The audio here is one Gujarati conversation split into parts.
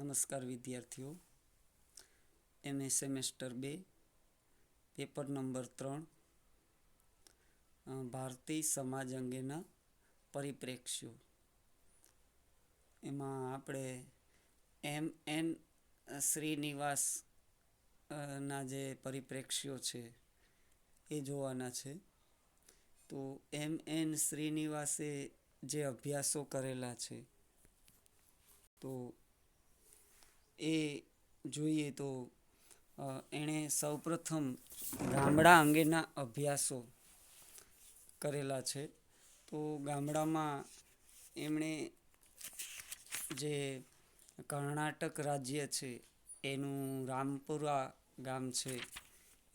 નમસ્કાર વિદ્યાર્થીઓ. MA સેમેસ્ટર 2 પેપર નંબર 3 ભારતીય સમાજ અંગેના પરિપ્રેક્ષ્યો. એમાં આપણે MN શ્રીનિવાસ ના જે પરિપ્રેક્ષ્યો છે એ જોવાના છે. તો MN શ્રીનિવાસે જે અભ્યાસો કરેલા છે તો એ જોઈએ તો એણે સૌપ્રથમ ગામડા અંગેના અભ્યાસો કરેલા છે. તો ગામડામાં એમણે જે કર્ણાટક રાજ્ય છે એનું રામપુરા ગામ છે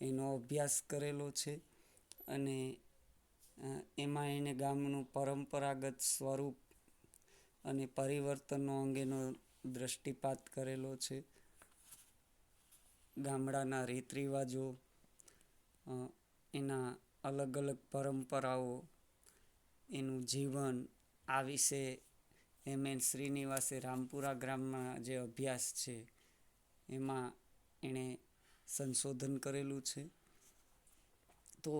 એનો અભ્યાસ કરેલો છે અને એમાં એને ગામનું પરંપરાગત સ્વરૂપ અને પરિવર્તનો અંગેનો દ્રષ્ટિપાત કરેલો છે. ગામડાના રીત રિવાજો, એના અલગ અલગ પરંપરાઓ, એનું જીવન, આ વિશે MN શ્રીનિવાસે રામપુરા ગ્રામમાં જે અભ્યાસ છે એમાં એણે સંશોધન કરેલું છે. તો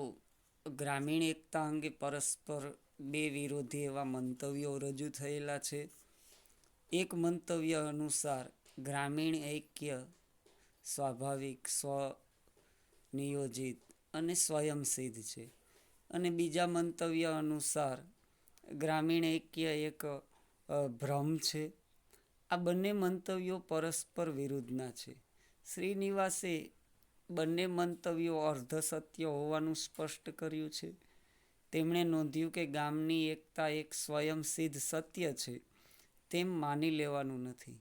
ગ્રામીણ એકતા અંગે પરસ્પર બે વિરોધી એવા મંતવ્યો રજૂ થયેલા છે. એક મંતવ્ય અનુસાર ગ્રામીણ ઐક્ય સ્વાભાવિક, સ્વનિયોજિત અને સ્વયંસિદ્ધ છે અને બીજા મંતવ્ય અનુસાર ગ્રામીણ ઐક્ય એક ભ્રમ છે. આ બંને મંતવ્યો પરસ્પર વિરુદ્ધના છે. શ્રીનિવાસે બંને મંતવ્યો અર્ધસત્ય હોવાનું સ્પષ્ટ કર્યું છે. તેમણે નોંધ્યું કે ગામની એકતા એક સ્વયંસિદ્ધ સત્ય છે તેમ માની લેવાનું નથી.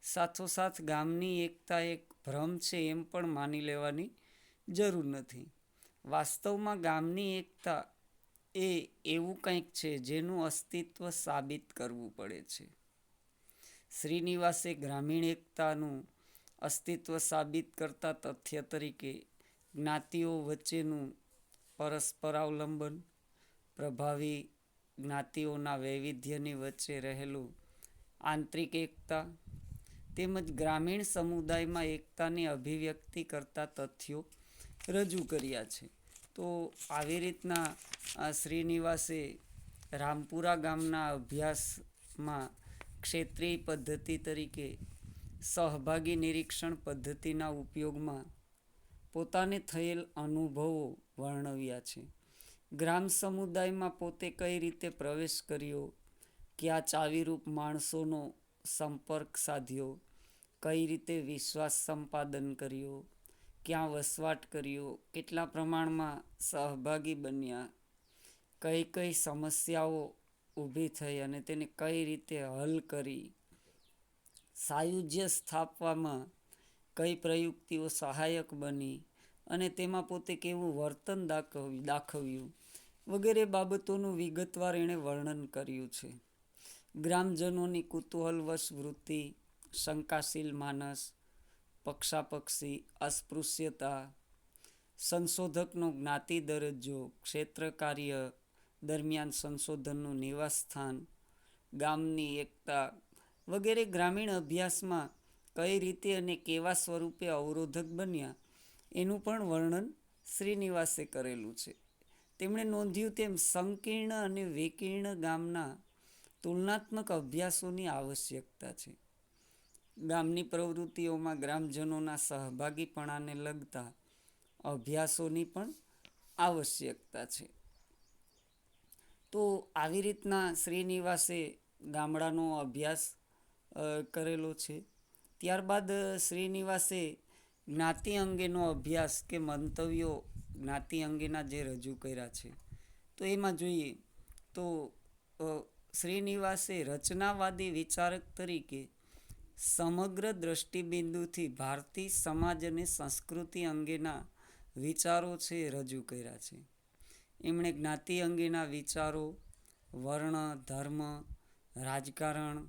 સાથોસાથ ગામની એકતા એક ભ્રમ છે એમ પણ માની લેવાની જરૂર નથી. વાસ્તવમાં ગામની એકતા એ એવું કંઈક છે જેનું અસ્તિત્વ સાબિત કરવું પડે છે. શ્રીનિવાસે ગ્રામીણ એકતાનું અસ્તિત્વ સાબિત કરતા તથ્ય તરીકે જ્ઞાતિઓ વચ્ચેનું પરસ્પરાવલંબન, પ્રભાવી જ્ઞાતિઓના વૈવિધ્યની વચ્ચે રહેલું આંતરિક એકતા તેમજ ગ્રામીણ સમુદાયમાં એકતાની અભિવ્યક્તિ કરતા તથ્યો રજૂ કર્યા છે. તો આવી રીતના શ્રીનિવાસે રામપુરા ગામના અભ્યાસમાં ક્ષેત્રીય પદ્ધતિ તરીકે સહભાગી નિરીક્ષણ પદ્ધતિના ઉપયોગમાં પોતાને થયેલ અનુભવો વર્ણવ્યા છે. ગ્રામ સમુદાયમાં પોતે કઈ રીતે પ્રવેશ કર્યો, કયા ચાવીરૂપ માણસોનો સંપર્ક સાધ્યો, કઈ રીતે વિશ્વાસ સંપાદન કર્યો, ક્યાં વસવાટ કર્યો, કેટલા પ્રમાણમાં સહભાગી બન્યા, કઈ કઈ સમસ્યાઓ ઊભી થઈ અને તેને કઈ રીતે હલ કરી, સાયુજ્ય સ્થાપવામાં કઈ પ્રયુક્તિઓ સહાયક બની અને તેમાં પોતે કેવું વર્તન દાખવ્યું વગેરે બાબતોનું વિગતવાર એણે વર્ણન કર્યું છે. ગ્રામજનોની કુતૂહલવશ વૃત્તિ, શંકાશીલ માનસ, પક્ષાપક્ષી અસ્પૃશ્યતા, સંશોધકનો જ્ઞાતિ દરજ્જો, ક્ષેત્ર કાર્ય દરમિયાન સંશોધનનું નિવાસસ્થાન, ગામની એકતા વગેરે ગ્રામીણ અભ્યાસમાં કઈ રીતે અને કેવા સ્વરૂપે અવરોધક બન્યા એનું પણ વર્ણન શ્રીનિવાસે કરેલું છે. તેમણે નોંધ્યું તેમ સંકીર્ણ અને વિકીર્ણ ગામના તુલનાત્મક અભ્યાસોની આવશ્યકતા છે. ગામની પ્રવૃત્તિઓમાં ગ્રામજનોના સહભાગીપણાને લગતા અભ્યાસોની પણ આવશ્યકતા છે. તો આવી રીતના શ્રીનિવાસે ગામડાનો અભ્યાસ કરેલો છે. ત્યારબાદ શ્રીનિવાસે જ્ઞાતિ અંગેનો અભ્યાસ કે મંતવ્યો જ્ઞાતિ અંગેના જે રજૂ કર્યા છે તો એમાં જોઈએ તો શ્રીનિવાસે રચનાવાદી વિચારક તરીકે સમગ્ર દ્રષ્ટિબિંદુથી ભારતીય સમાજ અને સંસ્કૃતિ અંગેના વિચારો છે રજૂ કર્યા છે. એમણે જ્ઞાતિ અંગેના વિચારો, વર્ણ, ધર્મ, રાજકારણ,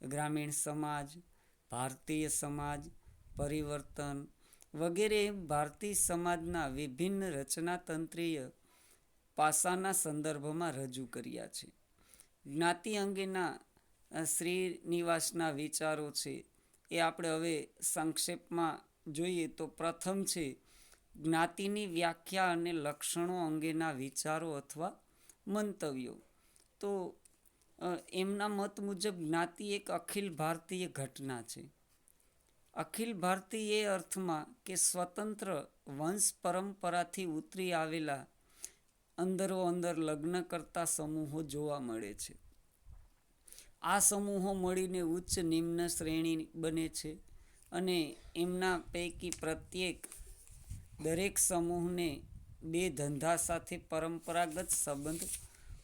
ગ્રામીણ સમાજ, ભારતીય સમાજ, પરિવર્તન વગેરે ભારતીય સમાજના વિભિન્ન રચનાતંત્રીય પાસાના સંદર્ભમાં રજૂ કર્યા છે. જ્ઞાતિ અંગેના શ્રીનિવાસના વિચારો છે એ આપણે હવે સંક્ષેપમાં જોઈએ તો પ્રથમ છે જ્ઞાતિની વ્યાખ્યા અને લક્ષણો અંગેના વિચારો અથવા મંતવ્યો. તો એમના મત મુજબ જ્ઞાતિ એક અખિલ ભારતીય ઘટના છે. અખિલ ભારતીય એ અર્થમાં કે સ્વતંત્ર વંશ પરંપરાથી ઉતરી આવેલા અંદરો અંદર લગ્ન કરતા સમૂહો જોવા મળે છે. આ સમૂહો મળીને ઉચ્ચ નિમ્ન શ્રેણી બને છે અને એમના પૈકી પ્રત્યેક દરેક સમૂહને બે ધંધા સાથે પરંપરાગત સંબંધ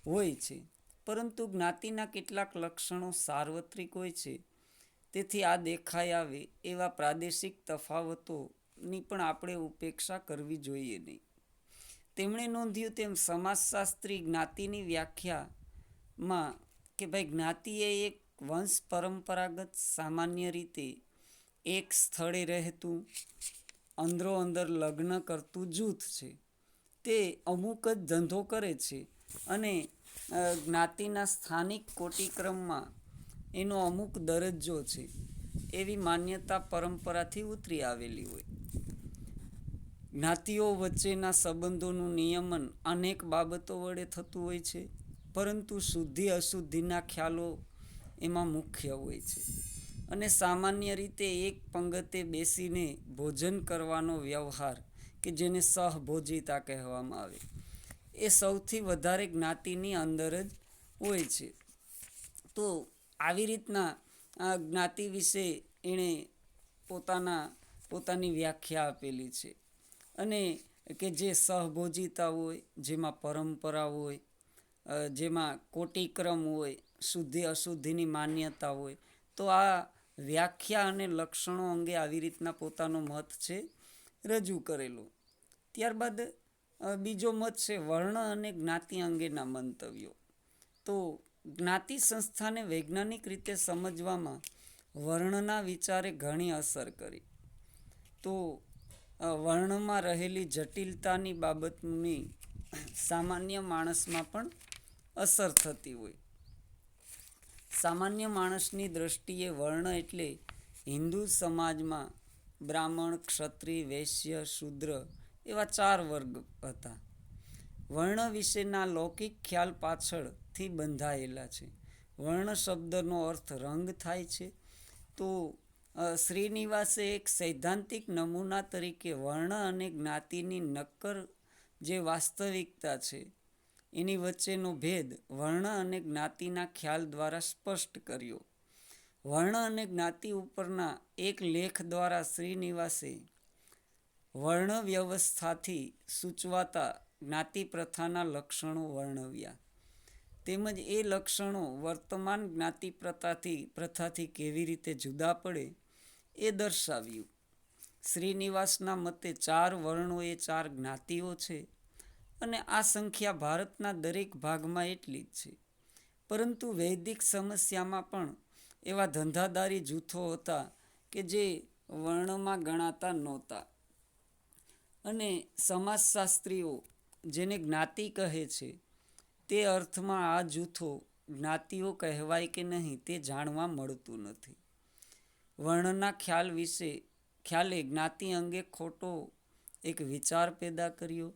હોય છે. પરંતુ જ્ઞાતિના કેટલાક લક્ષણો સાર્વત્રિક હોય છે. તેથી આ દેખાઈ આવે એવા પ્રાદેશિક તફાવતોની પણ આપણે ઉપેક્ષા કરવી જોઈએ નહીં. તેમણે નોંધ્યું તેમ સમાજશાસ્ત્રી જ્ઞાતિની વ્યાખ્યામાં કે ભાઈ જ્ઞાતિ એ એક વંશ પરંપરાગત સામાન્ય રીતે એક સ્થળે રહેતું અંદરો અંદર લગ્ન કરતું જૂથ છે. તે અમુક જ ધંધો કરે છે અને જ્ઞાતિના સ્થાનિક કોટિક્રમમાં એનો અમુક દરજ્જો છે એવી માન્યતા પરંપરાથી ઉતરી આવેલી હોય. જ્ઞાતિઓ વચ્ચેના સંબંધોનું નિયમન અનેક બાબતો વડે થતું હોય છે, પરંતુ શુદ્ધિ અશુદ્ધિના ખ્યાલો એમાં મુખ્ય હોય છે. અને સામાન્ય રીતે એક પંગતે બેસીને ભોજન કરવાનો વ્યવહાર કે જેને સહભોજિતા કહેવામાં આવે એ સૌથી વધારે જ્ઞાતિની અંદર જ હોય છે. તો આવી રીતના આ જ્ઞાતિ વિશે એણે પોતાની વ્યાખ્યા આપેલી છે. અને કે જે સહભોજિતા હોય, જેમાં પરંપરા હોય, જેમાં કોટિક્રમ હોય, શુદ્ધિ અશુદ્ધિની માન્યતા હોય, તો આ વ્યાખ્યા અને લક્ષણો અંગે આવી રીતના પોતાનો મત છે રજૂ કરેલો. ત્યારબાદ બીજો મત છે વર્ણ અને જ્ઞાતિ અંગેના મંતવ્યો. તો જ્ઞાતિ સંસ્થાને વૈજ્ઞાનિક રીતે સમજવામાં વર્ણના વિચારે ઘણી અસર કરી. તો વર્ણમાં રહેલી જટિલતાની બાબતની સામાન્ય માણસમાં પણ અસર થતી હોય. સામાન્ય માણસની દ્રષ્ટિએ વર્ણ એટલે હિન્દુ સમાજમાં બ્રાહ્મણ, ક્ષત્રિય, વૈશ્ય, શૂદ્ર એવા 4 વર્ગ હતા. વર્ણ વિશેના લૌકિક ખ્યાલ પાછળથી બંધાયેલા છે. વર્ણ શબ્દનો અર્થ રંગ થાય છે. તો શ્રીનિવાસે એક સૈદ્ધાંતિક નમૂના તરીકે વર્ણ અને જ્ઞાતિની નક્કર જે વાસ્તવિકતા છે એની વચ્ચેનો ભેદ વર્ણ અને જ્ઞાતિના ખ્યાલ દ્વારા સ્પષ્ટ કર્યો. વર્ણ અને જ્ઞાતિ ઉપરના એક લેખ દ્વારા શ્રીનિવાસે વર્ણ વ્યવસ્થાથી સૂચવાતા જ્ઞાતિ પ્રથાના લક્ષણો વર્ણવ્યા, તેમજ એ લક્ષણો વર્તમાન જ્ઞાતિ પ્રથાથી કેવી રીતે જુદા પડે એ દર્શાવ્યું. શ્રીનિવાસના મતે 4 વર્ણો એ 4 જ્ઞાતિઓ છે અને આ સંખ્યા ભારતના દરેક ભાગમાં એટલી જ છે. પરંતુ વૈદિક સમસ્યામાં પણ એવા ધંધાદારી જૂથો હતા કે જે વર્ણમાં ગણાતા નહોતા. અને સમાજશાસ્ત્રીઓ જેને જ્ઞાતિ કહે છે તે અર્થમાં આ જૂથો જ્ઞાતિઓ કહેવાય કે નહીં તે જાણવા મળતું નથી. વર્ણના ખ્યાલે જ્ઞાતિ અંગે ખોટો એક વિચાર પેદા કર્યો.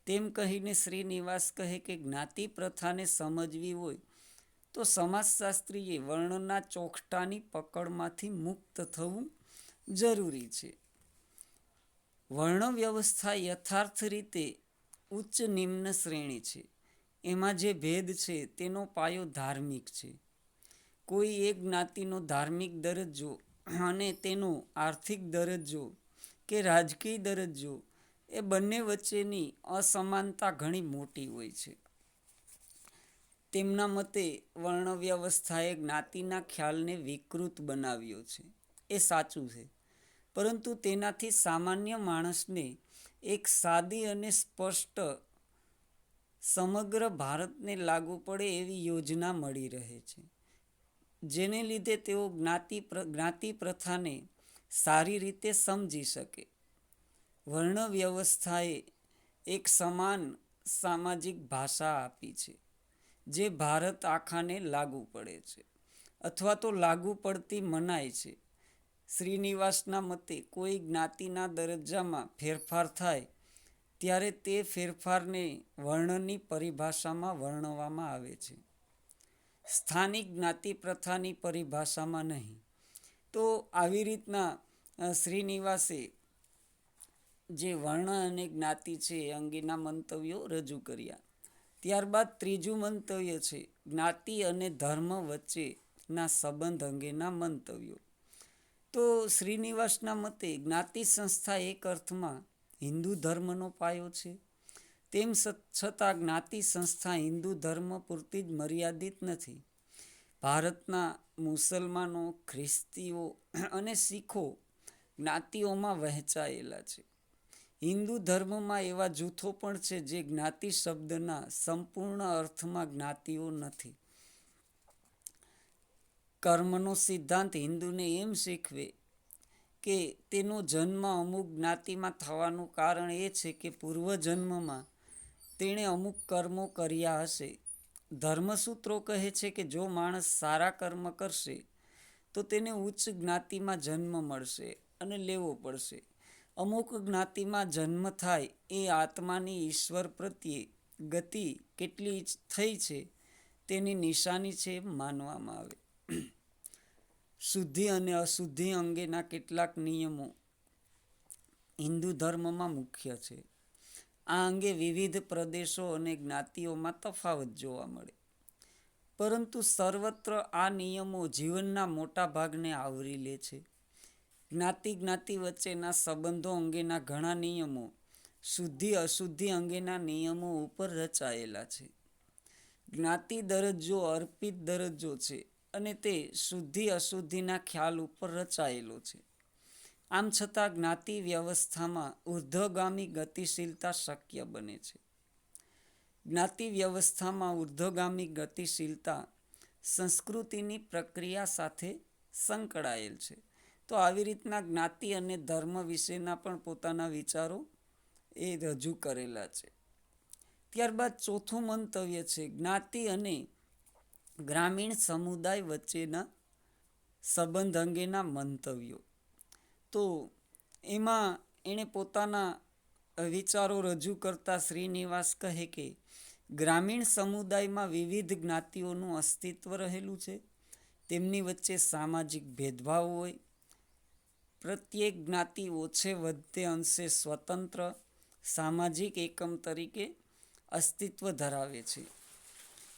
તેમ કહીને શ્રીનિવાસ કહે કે જ્ઞાતિ પ્રથાને સમજવી હોય તો સમાજશાસ્ત્રીએ વર્ણના ચોખટાની પકડમાંથી મુક્ત થવું જરૂરી છે. વર્ણ વ્યવસ્થા યથાર્થ રીતે ઉચ્ચ નિમ્ન શ્રેણી છે. એમાં જે ભેદ છે તેનો પાયો ધાર્મિક છે. કોઈ એક જ્ઞાતિનો ધાર્મિક દરજ્જો અને તેનો આર્થિક દરજ્જો કે રાજકીય દરજ્જો એ બંને વચ્ચેની અસમાનતા ઘણી મોટી હોય છે. તેમના મતે વર્ણ વ્યવસ્થાએ જ્ઞાતિના ખ્યાલને વિકૃત બનાવ્યો છે. એ સાચું છે, પરંતુ તેનાથી સામાન્ય માણસને એક સાદી અને સ્પષ્ટ સમગ્ર ભારતને લાગુ પડે એવી યોજના મળી રહે છે, જેને લીધે તેઓ જ્ઞાતિ પ્રથાને સારી રીતે સમજી શકે. વર્ણ વ્યવસ્થાએ એક સમાન સામાજિક ભાષા આપી છે જે ભારત આખાને લાગુ પડે છે અથવા તો લાગુ પડતી મનાય છે. શ્રીનિવાસના મતે કોઈ જ્ઞાતિના દરજ્જામાં ફેરફાર થાય ત્યારે તે ફેરફારને વર્ણની પરિભાષામાં વર્ણવવામાં આવે છે, સ્થાનિક જ્ઞાતિ પ્રથાની પરિભાષામાં નહીં. તો આવી રીતના શ્રીનિવાસે જે વર્ણ અને જ્ઞાતિ છે એ અંગેના મંતવ્યો રજૂ કર્યા. ત્યારબાદ ત્રીજું મંતવ્ય છે જ્ઞાતિ અને ધર્મ વચ્ચેના સંબંધ અંગેના મંતવ્યો. તો શ્રીનિવાસના મતે જ્ઞાતિ સંસ્થા એક અર્થમાં હિન્દુ ધર્મનો પાયો છે. તેમ છતાં જ્ઞાતિ સંસ્થા હિન્દુ ધર્મ પૂરતી જ મર્યાદિત નથી. ભારતના મુસલમાનો, ખ્રિસ્તીઓ અને શીખો જ્ઞાતિઓમાં વહેંચાયેલા છે. હિન્દુ ધર્મમાં એવા જૂથો પણ છે જે જ્ઞાતિ શબ્દના સંપૂર્ણ અર્થમાં જ્ઞાતિઓ નથી. કર્મનો સિદ્ધાંત હિન્દુને એમ શીખવે કે તેનો જન્મ અમુક જ્ઞાતિમાં થવાનું કારણ એ છે કે પૂર્વજન્મમાં તેણે અમુક કર્મો કર્યા હશે. ધર્મસૂત્રો કહે છે કે જો માણસ સારા કર્મ કરશે તો તેને ઉચ્ચ જ્ઞાતિમાં જન્મ મળશે અને લેવો પડશે. અમુક જ્ઞાતિમાં જન્મ થાય એ આત્માની ઈશ્વર પ્રત્યે ગતિ કેટલી થઈ છે તેની નિશાની છે એમ માનવામાં આવે. શુદ્ધિ અને અશુદ્ધિ અંગેના કેટલાક નિયમો હિન્દુ ધર્મમાં મુખ્ય છે. આ અંગે વિવિધ પ્રદેશો અને જ્ઞાતિઓમાં તફાવત જોવા મળે, પરંતુ સર્વત્ર આ નિયમો જીવનના મોટા ભાગને આવરી લે છે. જ્ઞાતિ વચ્ચેના સંબંધો અંગેના ઘણા નિયમો શુદ્ધિ અશુદ્ધિ અંગેના નિયમો ઉપર રચાયેલા છે. જ્ઞાતિ દરજ્જો અર્પિત દરજ્જો છે અને તે શુદ્ધિ અશુદ્ધિના ખ્યાલ ઉપર રચાયેલો છે. આમ છતાં જ્ઞાતિ વ્યવસ્થામાં ઉર્ધ્વગામી ગતિશીલતા શક્ય બને છે. જ્ઞાતિ વ્યવસ્થામાં ઉર્ધ્વગામી ગતિશીલતા સંસ્કૃતિની પ્રક્રિયા સાથે સંકળાયેલ છે. તો આવી રીતના જ્ઞાતિ અને ધર્મ વિશેના પણ પોતાના વિચારો એ રજૂ કરેલા છે. ત્યારબાદ ચોથું મંતવ્ય છે જ્ઞાતિ અને ગ્રામીણ સમુદાય વચ્ચેના સંબંધ અંગેના મંતવ્યો. તો એમાં એણે પોતાના વિચારો રજૂ કરતા શ્રીનિવાસ કહે કે ગ્રામીણ સમુદાયમાં વિવિધ જ્ઞાતિઓનું અસ્તિત્વ રહેલું છે. તેમની વચ્ચે સામાજિક ભેદભાવ હોય. પ્રત્યેક જ્ઞાતિ ઓછે વધતે અંશે સ્વતંત્ર સામાજિક એકમ તરીકે અસ્તિત્વ ધરાવે છે.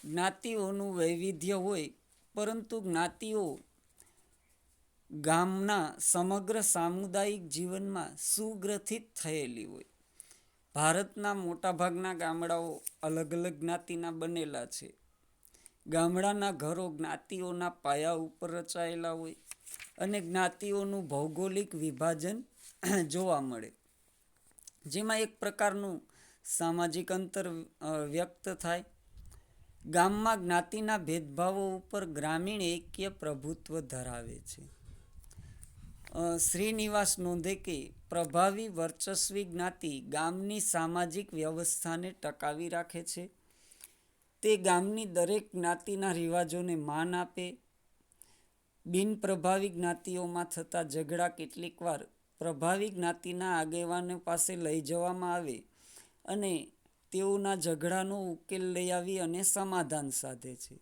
જ્ઞાતિઓનું વૈવિધ્ય હોય, પરંતુ જ્ઞાતિઓ ગામના સમગ્ર સામુદાયિક જીવનમાં સુગ્રથિત થયેલી હોય. ભારતના મોટાભાગના ગામડાઓ અલગ અલગ જ્ઞાતિના બનેલા છે. ગામડાના ઘરો જ્ઞાતિઓના પાયા ઉપર રચાયેલા હોય અને જ્ઞાતિઓનું ભૌગોલિક વિભાજન જોવા મળે, જેમાં એક પ્રકારનું સામાજિક અંતર વ્યક્ત થાય. ગામમાં જ્ઞાતિના ભેદભાવો ઉપર ગ્રામીણ એક્ય પ્રભુત્વ ધરાવે છે. શ્રીનિવાસ નોંધે કે પ્રભાવી વર્ચસ્વી જ્ઞાતિ ગામની સામાજિક વ્યવસ્થાને ટકાવી રાખે છે. તે ગામની દરેક જ્ઞાતિના રિવાજોને માન આપે. બિનપ્રભાવી જ્ઞાતિઓમાં થતા ઝઘડા કેટલીક વાર પ્રભાવી જ્ઞાતિના આગેવાનો પાસે લઈ જવામાં આવે અને તેઓના ઝઘડાનો ઉકેલ લઈ આવી અને સમાધાન સાધે છે.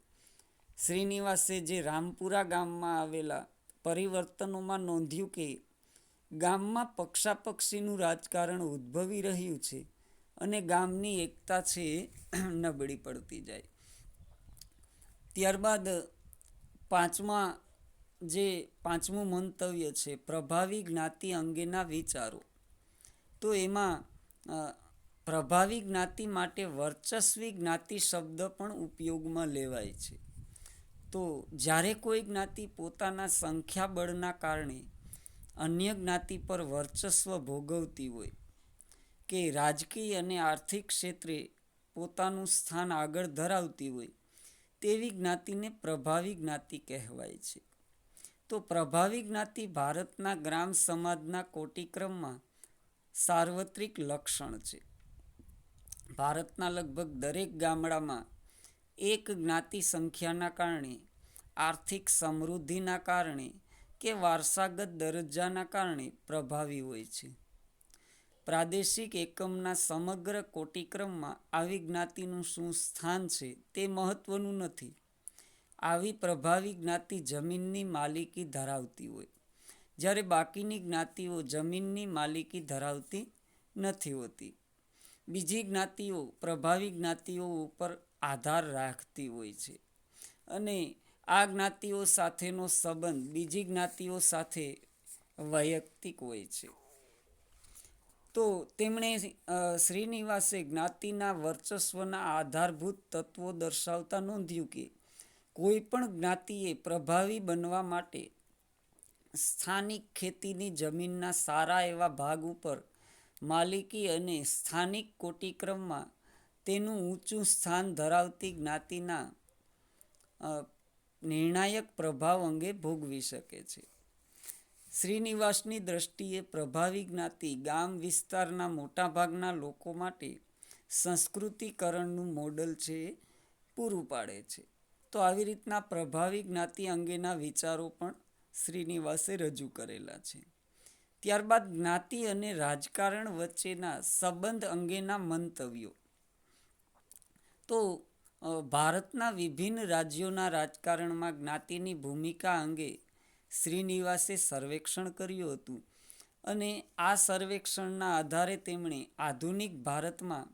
શ્રીનિવાસે જે રામપુરા ગામમાં આવેલા પરિવર્તનોમાં નોંધ્યું કે ગામમાં પક્ષાપક્ષીનું રાજકારણ ઉદ્ભવી રહ્યું છે અને ગામની એકતા છે નબળી પડતી જાય. ત્યારબાદ પાંચમું મંતવ્ય છે પ્રભાવી જ્ઞાતિ અંગેના વિચારો. તો એમાં પ્રભાવી જ્ઞાતિ માટે વર્ચસ્વી જ્ઞાતિ શબ્દ પણ ઉપયોગમાં લેવાય છે. તો જ્યારે કોઈ જ્ઞાતિ પોતાના સંખ્યાબળના કારણે અન્ય જ્ઞાતિ પર વર્ચસ્વ ભોગવતી હોય કે રાજકીય અને આર્થિક ક્ષેત્રે પોતાનું સ્થાન આગળ ધરાવતી હોય, તેવી જ્ઞાતિને પ્રભાવી જ્ઞાતિ કહેવાય છે. તો પ્રભાવી જ્ઞાતિ ભારતના ગ્રામ સમાજના કોટિક્રમમાં સાર્વત્રિક લક્ષણ છે. ભારતના લગભગ દરેક ગામડામાં એક જ્ઞાતિ સંખ્યાના કારણે, આર્થિક સમૃદ્ધિના કારણે કે વારસાગત દરજ્જાના કારણે પ્રભાવી હોય છે. પ્રાદેશિક એકમના સમગ્ર કોટિક્રમમાં આવી જ્ઞાતિનું શું સ્થાન છે તે મહત્વનું નથી. આવી પ્રભાવી જ્ઞાતિ જમીનની માલિકી ધરાવતી હોય, જ્યારે બાકીની જ્ઞાતિઓ જમીનની માલિકી ધરાવતી નથી હોતી. બીજી જ્ઞાતિઓ પ્રભાવી જ્ઞાતિઓ ઉપર આધાર રાખતી હોય છે અને આ જ્ઞાતિઓ સાથેનો સંબંધ બીજી જ્ઞાતિઓ સાથે વૈયક્તિક હોય છે. તો તેમણે શ્રીનિવાસે જ્ઞાતિના વર્ચસ્વના આધારભૂત તત્વો દર્શાવતા નોંધ્યું કે કોઈ પણ જ્ઞાતિએ પ્રભાવી બનવા માટે સ્થાનિક ખેતીની જમીનના સારા એવા ભાગ ઉપર માલિકી અને સ્થાનિક કોટિક્રમમાં તેનું ઊંચું સ્થાન ધરાવતી જ્ઞાતિના નિર્ણાયક પ્રભાવ અંગે ભોગવી શકે છે. શ્રીનિવાસની દ્રષ્ટિએ પ્રભાવી જ્ઞાતિ ગામ વિસ્તારના મોટાભાગના લોકો માટે સંસ્કૃતિકરણનું મોડલ છે પૂરું પાડે છે. તો આવી રીતના પ્રભાવી જ્ઞાતિ અંગેના વિચારો પણ શ્રીનિવાસે રજૂ કરેલા છે. ત્યારબાદ જ્ઞાતિ અને રાજકારણ વચ્ચેના સંબંધ અંગેના મંતવ્યો. તો ભારતના વિભિન્ન રાજ્યોના રાજકારણમાં જ્ઞાતિની ભૂમિકા અંગે શ્રીનિવાસે સર્વેક્ષણ કર્યું હતું અને આ સર્વેક્ષણના આધારે તેમણે આધુનિક ભારતમાં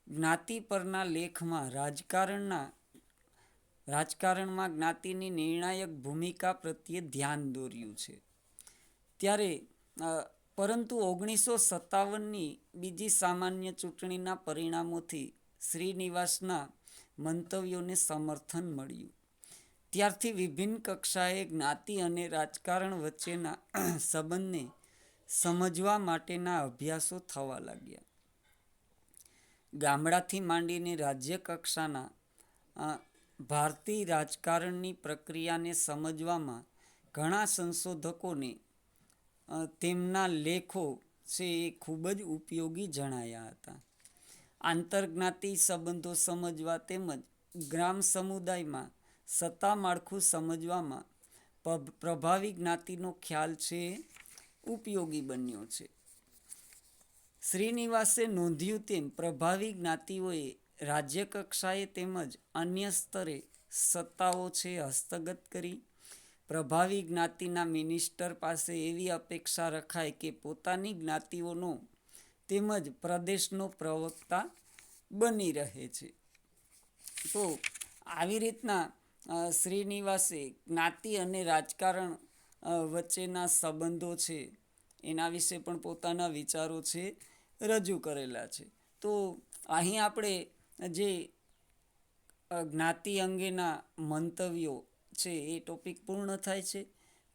જ્ઞાતિ પરના લેખમાં રાજકારણમાં જ્ઞાતિની નિર્ણાયક ભૂમિકા પ્રત્યે ધ્યાન દોર્યું છે. ત્યારે પરંતુ 1957ની બીજી સામાન્ય ચૂંટણીના પરિણામોથી શ્રીનિવાસના મંતવ્યોને સમર્થન મળ્યું. ત્યારથી વિભિન્ન કક્ષાએ જ્ઞાતિ અને રાજકારણ વચ્ચેના સંબંધને સમજવા માટેના અભ્યાસો થવા લાગ્યા. ગામડાથી માંડીને રાજ્ય કક્ષાના ભારતીય રાજકારણની પ્રક્રિયાને સમજવામાં ઘણા સંશોધકોને તેમના લેખો છે એ ખૂબ જ ઉપયોગી જણાયા હતા. આંતરજ્ઞાતિ સંબંધો સમજવા તેમજ ગ્રામ સમુદાયમાં સત્તા માળખું સમજવામાં પ્રભાવી જ્ઞાતિનો ખ્યાલ છે ઉપયોગી બન્યો છે. શ્રીનિવાસે નોંધ્યું તેમ પ્રભાવી જ્ઞાતિઓએ રાજ્ય કક્ષાએ તેમજ અન્ય સ્તરે સત્તાઓ છે હસ્તગત કરી. પ્રભાવી જ્ઞાતિના મિનિસ્ટર પાસે એવી અપેક્ષા રખાય કે પોતાની જ્ઞાતિઓનો તેમજ પ્રદેશનો પ્રવક્તા બની રહે છે. તો આવી રીતના શ્રીનિવાસે જ્ઞાતિ અને રાજકારણ વચ્ચેના સંબંધો છે એના વિશે પણ પોતાના વિચારો છે રજૂ કરેલા છે. તો અહીં આપણે જે જ્ઞાતિ અંગેના મંતવ્યો છે એ ટોપિક પૂર્ણ થાય છે.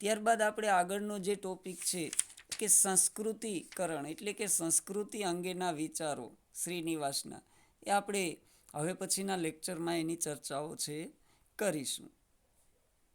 ત્યારબાદ આપણે આગળનો જે ટોપિક છે કે સંસ્કૃતિકરણ એટલે કે સંસ્કૃતિ અંગેના વિચારો શ્રીનિવાસના એ આપણે હવે પછીના લેક્ચરમાં એની ચર્ચાઓ છે કરીશું.